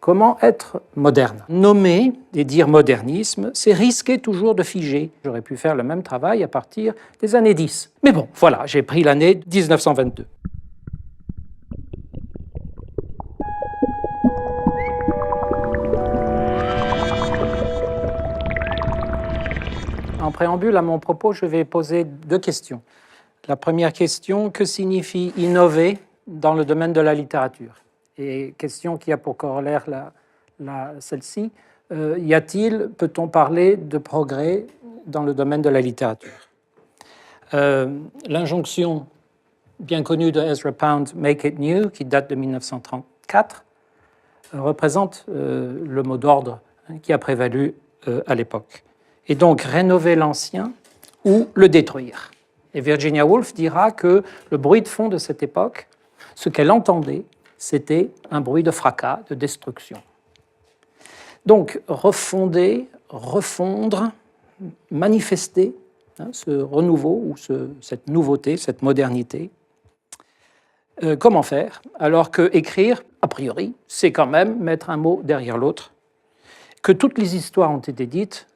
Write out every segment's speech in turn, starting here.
Comment être moderne? Nommer et dire modernisme, c'est risquer toujours de figer. J'aurais pu faire le même travail à partir des années 10. Mais bon, voilà, j'ai pris l'année 1922. En préambule à mon propos, je vais poser deux questions. La première question, que signifie innover dans le domaine de la littérature? Et question qui a pour corollaire celle-ci, peut-on parler de progrès dans le domaine de la littérature? L'injonction bien connue de Ezra Pound, Make it new, qui date de 1934, représente le mot d'ordre qui a prévalu à l'époque. Et donc rénover l'ancien ou le détruire. Et Virginia Woolf dira que le bruit de fond de cette époque, ce qu'elle entendait, c'était un bruit de fracas, de destruction. Donc refonder, refondre, manifester ce renouveau ou cette nouveauté, cette modernité. Comment faire? Alors que écrire, a priori, c'est quand même mettre un mot derrière l'autre, que toutes les histoires ont été dites,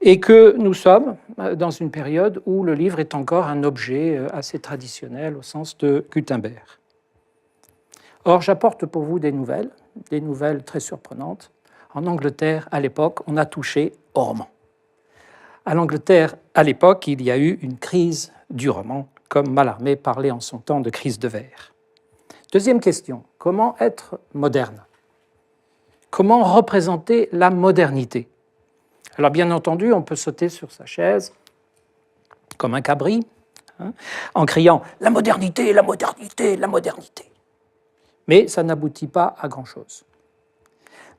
et que nous sommes dans une période où le livre est encore un objet assez traditionnel au sens de Gutenberg. Or, j'apporte pour vous des nouvelles très surprenantes. En Angleterre, à l'époque, on a touché au roman. À l'Angleterre, à l'époque, il y a eu une crise du roman, comme Mallarmé parlait en son temps de crise de verre. Deuxième question, comment être moderne? Comment représenter la modernité? Alors, bien entendu, on peut sauter sur sa chaise comme un cabri, en criant « la modernité, la modernité, la modernité ». Mais ça n'aboutit pas à grand-chose.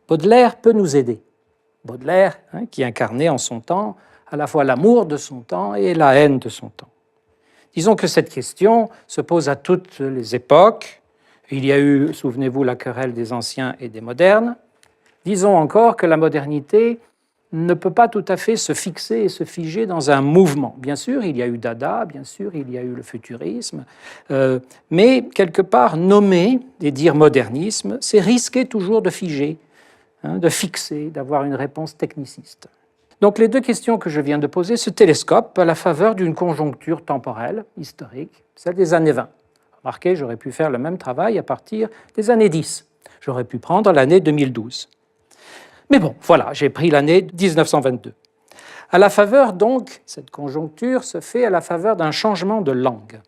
Baudelaire peut nous aider. Baudelaire, qui incarnait en son temps à la fois l'amour de son temps et la haine de son temps. Disons que cette question se pose à toutes les époques. Il y a eu, souvenez-vous, la querelle des anciens et des modernes. Disons encore que la modernité ne peut pas tout à fait se fixer et se figer dans un mouvement. Bien sûr, il y a eu Dada, bien sûr, il y a eu le futurisme, mais quelque part, nommer et dire modernisme, c'est risquer toujours de figer, de fixer, d'avoir une réponse techniciste. Donc les deux questions que je viens de poser se télescopent à la faveur d'une conjoncture temporelle, historique, celle des années 20. Remarquez, j'aurais pu faire le même travail à partir des années 10. J'aurais pu prendre l'année 2012. Mais bon, voilà, j'ai pris l'année 1922. À la faveur, donc, cette conjoncture se fait à la faveur d'un changement de langue.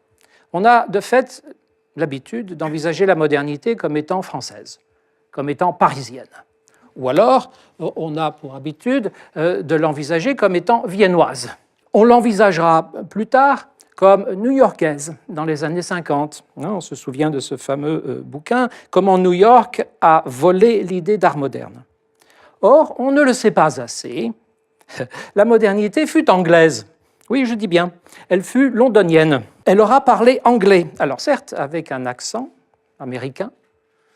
On a de fait l'habitude d'envisager la modernité comme étant française, comme étant parisienne. Ou alors, on a pour habitude de l'envisager comme étant viennoise. On l'envisagera plus tard comme new-yorkaise dans les années 50. On se souvient de ce fameux bouquin « Comment New York a volé l'idée d'art moderne ». Or, on ne le sait pas assez, la modernité fut anglaise. Oui, je dis bien, elle fut londonienne. Elle aura parlé anglais. Alors certes, avec un accent américain.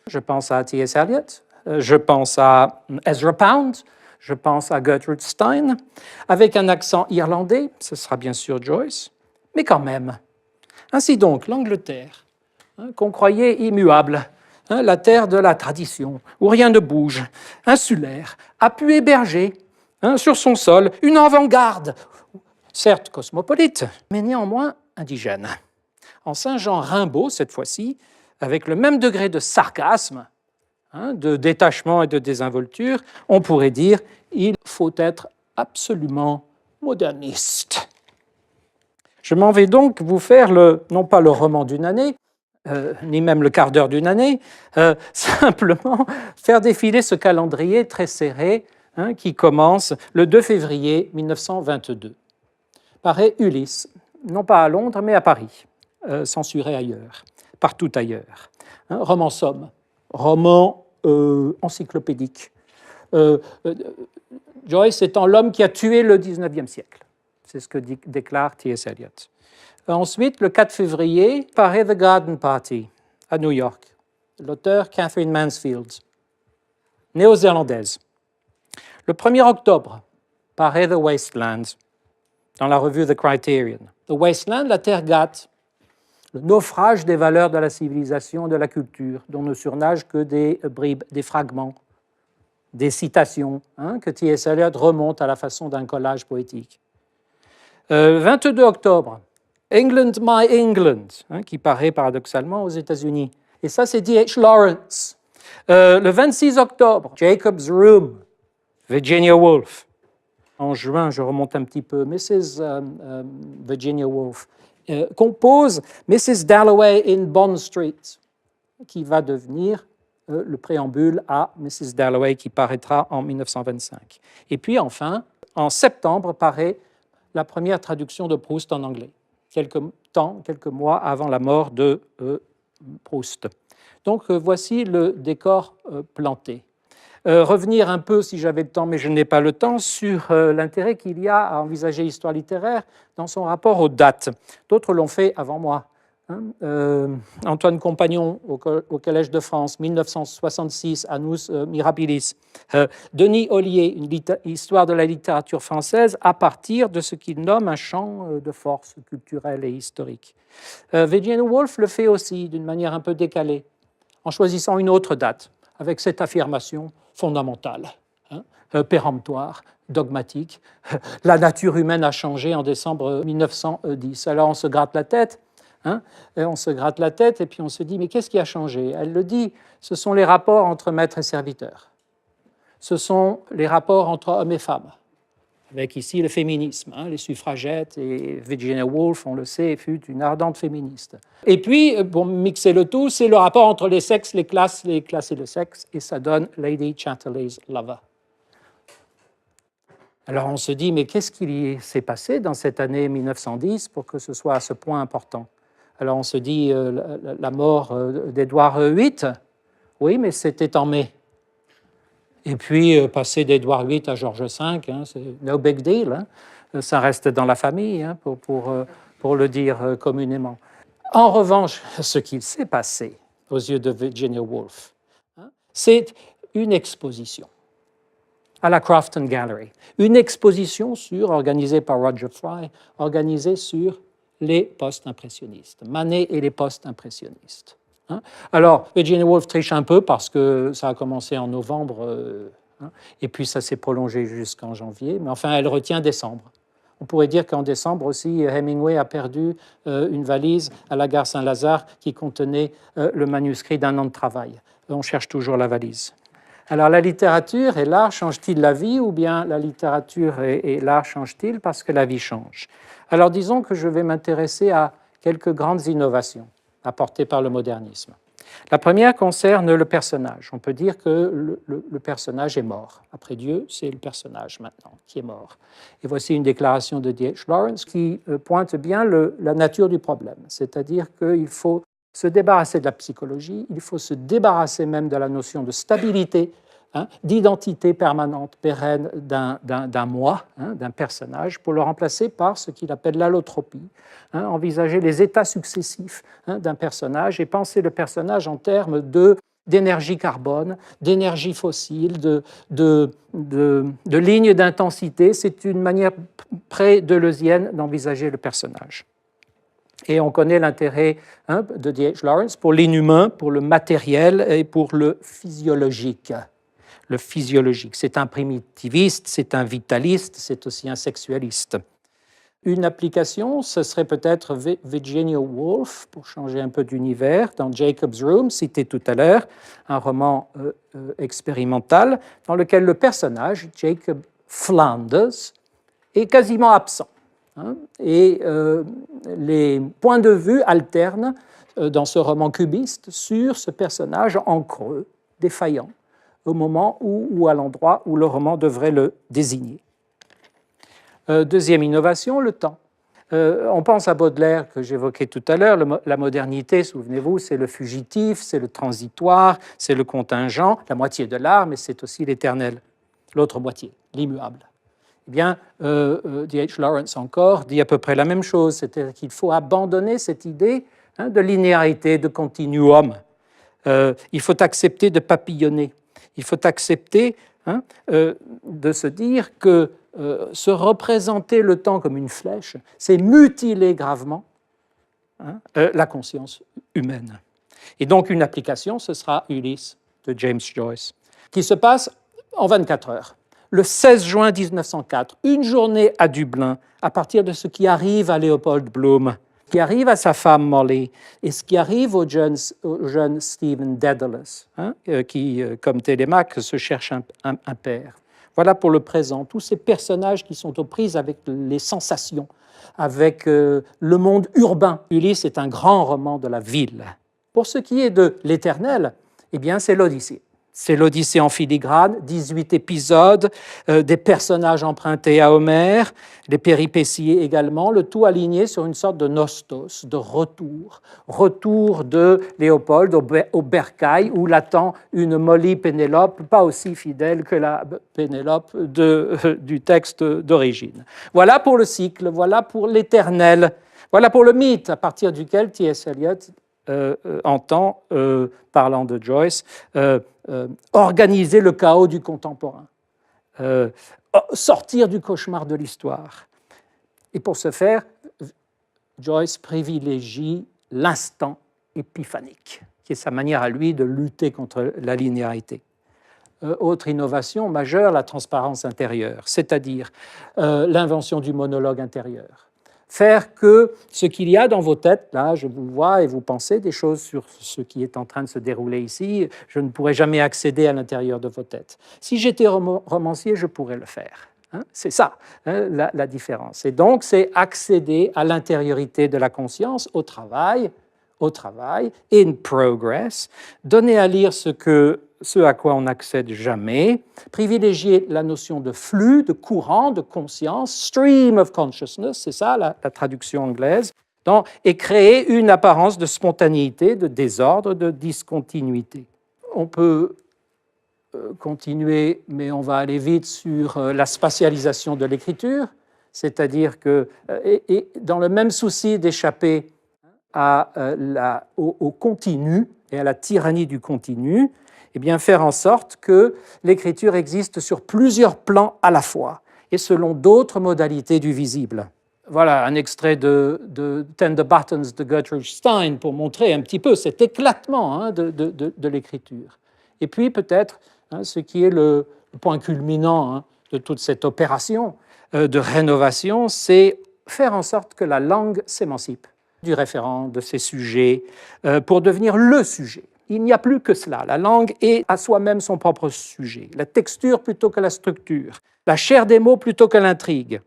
Je pense à T.S. Eliot, je pense à Ezra Pound, je pense à Gertrude Stein. Avec un accent irlandais, ce sera bien sûr Joyce, mais quand même. Ainsi donc, l'Angleterre, qu'on croyait immuable, la terre de la tradition, où rien ne bouge, insulaire, a pu héberger sur son sol une avant-garde, certes cosmopolite, mais néanmoins indigène. En Saint-Jean Rimbaud, cette fois-ci, avec le même degré de sarcasme, de détachement et de désinvolture, on pourrait dire « il faut être absolument moderniste ». Je m'en vais donc vous faire, non pas le roman d'une année, ni même le quart d'heure d'une année, simplement faire défiler ce calendrier très serré qui commence le 2 février 1922. Paraît Ulysse, non pas à Londres, mais à Paris, censuré ailleurs, partout ailleurs. Roman somme, roman encyclopédique. Joyce étant l'homme qui a tué le 19e siècle. C'est ce que déclare T.S. Eliot. Ensuite, le 4 février, paraît The Garden Party à New York. L'auteur Catherine Mansfield, néo-zélandaise. Le 1er octobre, paraît The Wasteland dans la revue The Criterion. The Wasteland, la terre gâte, le naufrage des valeurs de la civilisation et de la culture, dont ne surnagent que des bribes, des fragments, des citations que T.S. Eliot remonte à la façon d'un collage poétique. 22 octobre, England, My England, qui paraît paradoxalement aux États-Unis. Et ça, c'est D.H. Lawrence. Le 26 octobre, Jacob's Room, Virginia Woolf. En juin, je remonte un petit peu, Mrs. Virginia Woolf compose Mrs. Dalloway in Bond Street, qui va devenir le préambule à Mrs. Dalloway, qui paraîtra en 1925. Et puis enfin, en septembre, paraît la première traduction de Proust en anglais, quelques mois avant la mort de Proust. Donc voici le décor planté. Revenir un peu, si j'avais le temps, mais je n'ai pas le temps, sur l'intérêt qu'il y a à envisager l'histoire littéraire dans son rapport aux dates. D'autres l'ont fait avant moi. Antoine Compagnon au Collège de France, 1966, Annus Mirabilis. Denis Ollier, une histoire de la littérature française à partir de ce qu'il nomme un champ de force culturelle et historique. Virginia Woolf le fait aussi d'une manière un peu décalée, en choisissant une autre date, avec cette affirmation fondamentale, péremptoire, dogmatique. La nature humaine a changé en décembre 1910. Alors on se gratte la tête, et puis on se dit, mais qu'est-ce qui a changé? Elle le dit, ce sont les rapports entre maître et serviteur. Ce sont les rapports entre hommes et femmes, avec ici le féminisme. Les suffragettes, et Virginia Woolf, on le sait, fut une ardente féministe. Et puis, pour mixer le tout, c'est le rapport entre les sexes, les classes et le sexe, et ça donne Lady Chatterley's Lover. Alors on se dit, mais qu'est-ce qui s'est passé dans cette année 1910 pour que ce soit à ce point important? Alors on se dit, la mort d'Édouard VIII, oui, mais c'était en mai. Et puis, passer d'Édouard VIII à George V, c'est no big deal, ça reste dans la famille, pour le dire communément. En revanche, ce qu'il s'est passé aux yeux de Virginia Woolf, c'est une exposition à la Crafton Gallery, une exposition organisée par Roger Fry, organisée sur les post-impressionnistes, Manet et les post-impressionnistes. Alors, Virginia Woolf triche un peu parce que ça a commencé en novembre et puis ça s'est prolongé jusqu'en janvier, mais enfin, elle retient décembre. On pourrait dire qu'en décembre aussi, Hemingway a perdu une valise à la gare Saint-Lazare qui contenait le manuscrit d'un an de travail. On cherche toujours la valise. Alors, la littérature et l'art changent-ils la vie ou bien la littérature et l'art changent-ils parce que la vie change? Alors, disons que je vais m'intéresser à quelques grandes innovations apportées par le modernisme. La première concerne le personnage. On peut dire que le personnage est mort. Après Dieu, c'est le personnage maintenant qui est mort. Et voici une déclaration de D.H. Lawrence qui pointe bien la nature du problème. C'est-à-dire qu'il faut se débarrasser de la psychologie, il faut se débarrasser même de la notion de stabilité, d'identité permanente, pérenne d'un moi, d'un personnage, pour le remplacer par ce qu'il appelle l'allotropie, envisager les états successifs d'un personnage et penser le personnage en termes d'énergie carbone, d'énergie fossile, de lignes d'intensité. C'est une manière pré-deleuzienne d'envisager le personnage. Et on connaît l'intérêt de D.H. Lawrence pour l'inhumain, pour le matériel et pour le physiologique. Le physiologique, c'est un primitiviste, c'est un vitaliste, c'est aussi un sexualiste. Une application, ce serait peut-être Virginia Woolf, pour changer un peu d'univers, dans Jacob's Room, cité tout à l'heure, un roman expérimental dans lequel le personnage, Jacob Flanders, est quasiment absent. Et les points de vue alternent dans ce roman cubiste sur ce personnage en creux, défaillant, au moment ou à l'endroit où le roman devrait le désigner. Deuxième innovation, le temps. On pense à Baudelaire, que j'évoquais tout à l'heure. La modernité, souvenez-vous, c'est le fugitif, c'est le transitoire, c'est le contingent, la moitié de l'art, mais c'est aussi l'éternel, l'autre moitié, l'immuable. Eh bien, D.H. Lawrence encore dit à peu près la même chose, c'est-à-dire qu'il faut abandonner cette idée de linéarité, de continuum. Il faut accepter de papillonner. Il faut accepter de se dire que se représenter le temps comme une flèche, c'est mutiler gravement la conscience humaine. Et donc, une application, ce sera Ulysse de James Joyce, qui se passe en 24 heures. Le 16 juin 1904, une journée à Dublin, à partir de ce qui arrive à Léopold Bloom, ce qui arrive à sa femme Molly, et ce qui arrive au jeune Stephen Dedalus, qui, comme Télémaque, se cherche un père. Voilà pour le présent, tous ces personnages qui sont aux prises avec les sensations, avec le monde urbain. Ulysse est un grand roman de la ville. Pour ce qui est de l'éternel, eh bien, c'est l'Odyssée. C'est l'Odyssée en filigrane, 18 épisodes, des personnages empruntés à Homère, les péripéties également, le tout aligné sur une sorte de nostos, de retour. Retour de Léopold au bercail, où l'attend une Molly Pénélope, pas aussi fidèle que la Pénélope du texte d'origine. Voilà pour le cycle, voilà pour l'éternel, voilà pour le mythe à partir duquel T.S. Eliot entend, parlant de Joyce, organiser le chaos du contemporain, sortir du cauchemar de l'histoire. Et pour ce faire, Joyce privilégie l'instant épiphanique, qui est sa manière à lui de lutter contre la linéarité. Autre innovation majeure, la transparence intérieure, c'est-à-dire l'invention du monologue intérieur. Faire que ce qu'il y a dans vos têtes, là, je vous vois et vous pensez des choses sur ce qui est en train de se dérouler ici, je ne pourrais jamais accéder à l'intérieur de vos têtes. Si j'étais romancier, je pourrais le faire. C'est ça, la différence. Et donc, c'est accéder à l'intériorité de la conscience au travail, in progress, donner à lire ce à quoi on n'accède jamais, privilégier la notion de flux, de courant, de conscience, stream of consciousness, c'est ça la traduction anglaise, et créer une apparence de spontanéité, de désordre, de discontinuité. On peut continuer, mais on va aller vite sur la spatialisation de l'écriture, c'est-à-dire que, et dans le même souci d'échapper au continu et à la tyrannie du continu, eh bien faire en sorte que l'écriture existe sur plusieurs plans à la fois et selon d'autres modalités du visible. Voilà un extrait de Tender Buttons de Gertrude Stein pour montrer un petit peu cet éclatement de l'écriture. Et puis peut-être ce qui est le point culminant de toute cette opération de rénovation, c'est faire en sorte que la langue s'émancipe du référent, de ses sujets, pour devenir le sujet. Il n'y a plus que cela. La langue est à soi-même son propre sujet. La texture plutôt que la structure. La chair des mots plutôt que l'intrigue.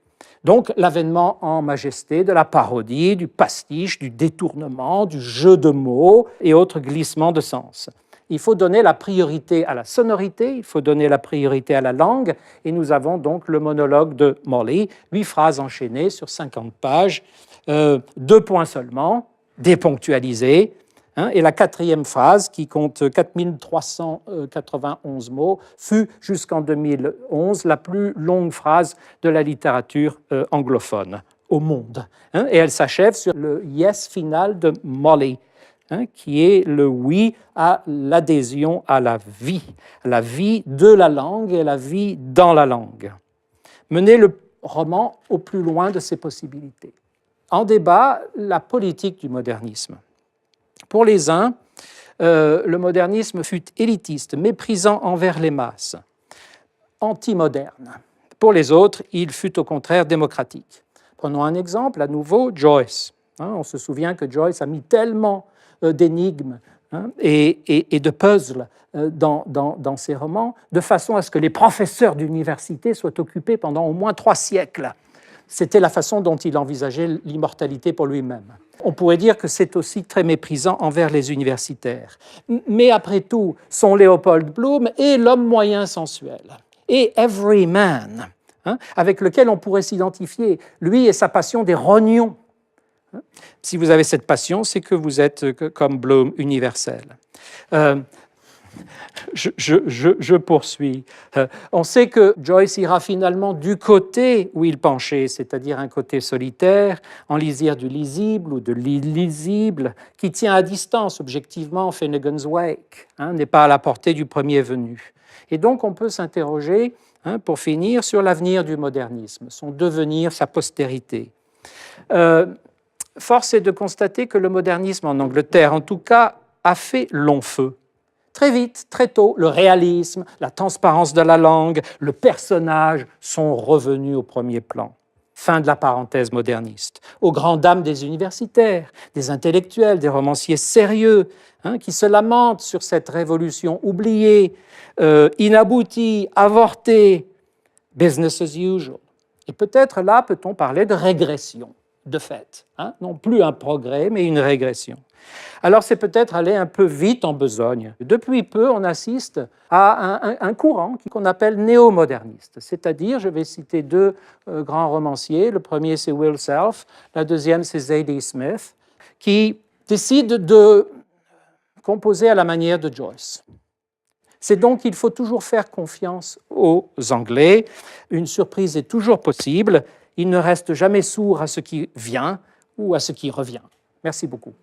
Donc, l'avènement en majesté de la parodie, du pastiche, du détournement, du jeu de mots et autres glissements de sens. Il faut donner la priorité à la sonorité, il faut donner la priorité à la langue, et nous avons donc le monologue de Molly, 8 phrases enchaînées sur 50 pages, 2 points seulement, déponctualisés, et la 4e phrase, qui compte 4391 mots, fut jusqu'en 2011 la plus longue phrase de la littérature anglophone au monde. Et elle s'achève sur le yes final de Molly, qui est le oui à l'adhésion à la vie de la langue et la vie dans la langue. Mener le roman au plus loin de ses possibilités. En débat, la politique du modernisme. Pour les uns, le modernisme fut élitiste, méprisant envers les masses, anti-moderne. Pour les autres, il fut au contraire démocratique. Prenons un exemple, à nouveau, Joyce. On se souvient que Joyce a mis tellement d'énigmes et de puzzles dans ses romans, de façon à ce que les professeurs d'université soient occupés pendant au moins 3 siècles. C'était la façon dont il envisageait l'immortalité pour lui-même. On pourrait dire que c'est aussi très méprisant envers les universitaires. Mais après tout, son Léopold Bloom est l'homme moyen sensuel. Et Everyman, avec lequel on pourrait s'identifier, lui et sa passion des rognons. Si vous avez cette passion, c'est que vous êtes comme Bloom universel. Je poursuis. On sait que Joyce ira finalement du côté où il penchait, c'est-à-dire un côté solitaire, en lisière du lisible ou de l'illisible, qui tient à distance objectivement Finnegan's Wake, n'est pas à la portée du premier venu. Et donc on peut s'interroger, pour finir, sur l'avenir du modernisme, son devenir, sa postérité. Force est de constater que le modernisme en Angleterre, en tout cas, a fait long feu. Très vite, très tôt, le réalisme, la transparence de la langue, le personnage sont revenus au premier plan. Fin de la parenthèse moderniste. Aux grandes dames des universitaires, des intellectuels, des romanciers sérieux, qui se lamentent sur cette révolution oubliée, inaboutie, avortée, business as usual. Et peut-être là peut-on parler de régression, de fait. Non plus un progrès, mais une régression. Alors c'est peut-être aller un peu vite en besogne. Depuis peu, on assiste à un courant qu'on appelle néo-moderniste, c'est-à-dire, je vais citer deux grands romanciers, le premier c'est Will Self, la deuxième c'est Zadie Smith, qui décident de composer à la manière de Joyce. C'est donc qu'il faut toujours faire confiance aux Anglais, une surprise est toujours possible, ils ne restent jamais sourds à ce qui vient ou à ce qui revient. Merci beaucoup.